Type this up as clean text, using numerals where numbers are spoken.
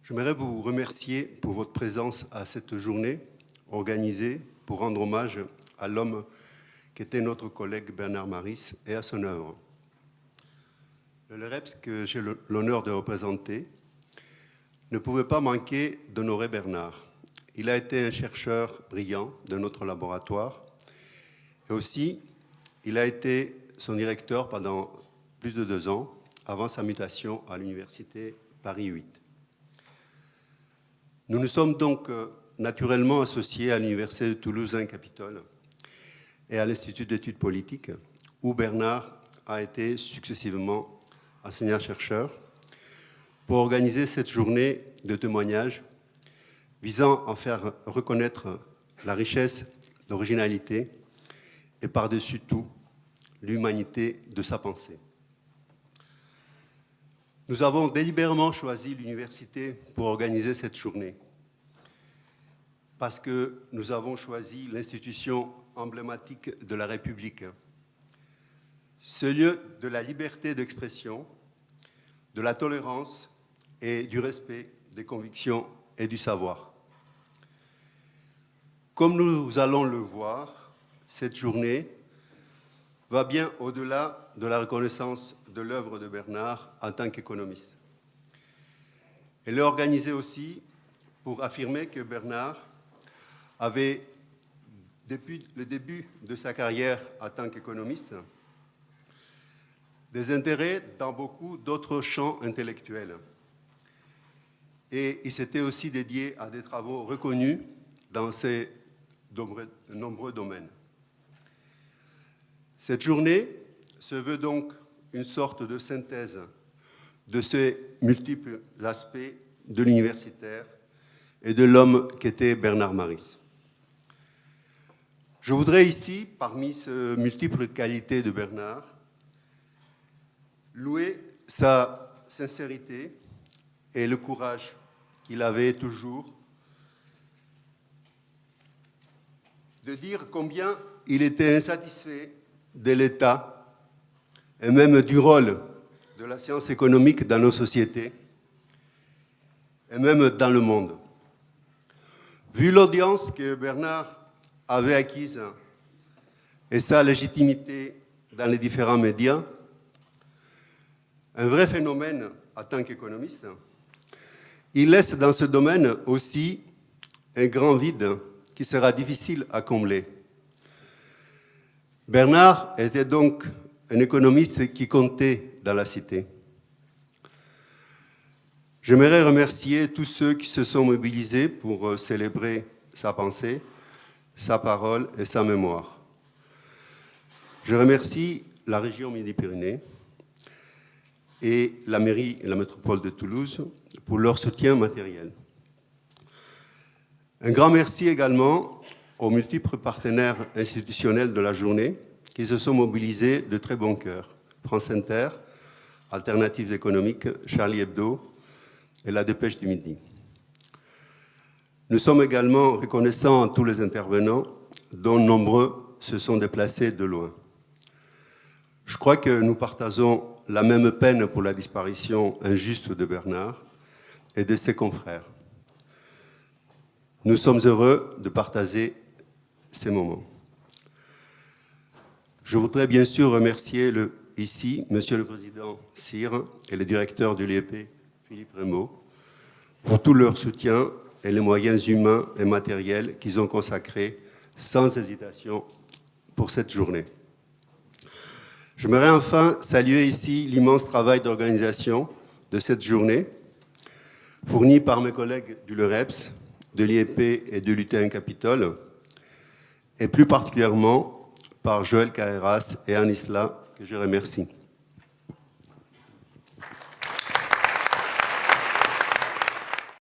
J'aimerais vous remercier pour votre présence à cette journée organisée pour rendre hommage à l'homme qui était notre collègue Bernard Maris et à son œuvre. Le LEREPS que j'ai l'honneur de représenter ne pouvait pas manquer d'honorer Bernard. Il a été un chercheur brillant de notre laboratoire et aussi il a été son directeur pendant plus de 2 ans avant sa mutation à l'université Paris 8. Nous nous sommes donc naturellement associés à l'université de Toulouse-Capitole et à l'Institut d'études politiques où Bernard a été successivement enseignant-chercheur pour organiser cette journée de témoignage visant à faire reconnaître la richesse, l'originalité et par-dessus tout l'humanité de sa pensée. Nous avons délibérément choisi l'université pour organiser cette journée parce que nous avons choisi l'institution emblématique de la République, ce lieu de la liberté d'expression, de la tolérance et du respect des convictions et du savoir. Comme nous allons le voir, cette journée va bien au-delà de la reconnaissance de l'œuvre de Bernard en tant qu'économiste. Elle est organisée aussi pour affirmer que Bernard avait, depuis le début de sa carrière en tant qu'économiste, des intérêts dans beaucoup d'autres champs intellectuels. Et il s'était aussi dédié à des travaux reconnus dans ces nombreux domaines. Cette journée se veut donc une sorte de synthèse de ces multiples aspects de l'universitaire et de l'homme qu'était Bernard Maris. Je voudrais ici, parmi ces multiples qualités de Bernard, louer sa sincérité et le courage qu'il avait toujours de dire combien il était insatisfait de l'état et même du rôle de la science économique dans nos sociétés et même dans le monde. Vu l'audience que Bernard avait acquise et sa légitimité dans les différents médias, un vrai phénomène en tant qu'économiste, il laisse dans ce domaine aussi un grand vide qui sera difficile à combler. Bernard était donc un économiste qui comptait dans la cité. J'aimerais remercier tous ceux qui se sont mobilisés pour célébrer sa pensée, sa parole et sa mémoire. Je remercie la région Midi-Pyrénées et la mairie et la métropole de Toulouse pour leur soutien matériel. Un grand merci également aux multiples partenaires institutionnels de la journée qui se sont mobilisés de très bon cœur. France Inter, Alternatives économiques, Charlie Hebdo et la Dépêche du Midi. Nous sommes également reconnaissants à tous les intervenants, dont nombreux se sont déplacés de loin. Je crois que nous partageons la même peine pour la disparition injuste de Bernard et de ses confrères. Nous sommes heureux de partager ces moments. Je voudrais bien sûr remercier ici Monsieur le Président Cyr et le directeur de l'IEP, Philippe Rameau, pour tout leur soutien et les moyens humains et matériels qu'ils ont consacrés sans hésitation pour cette journée. J'aimerais enfin saluer ici l'immense travail d'organisation de cette journée, fourni par mes collègues du LEREPS, de l'IEP et de l'UT1-Capitole, et plus particulièrement par Joël Carreras et Anne Isla, que je remercie.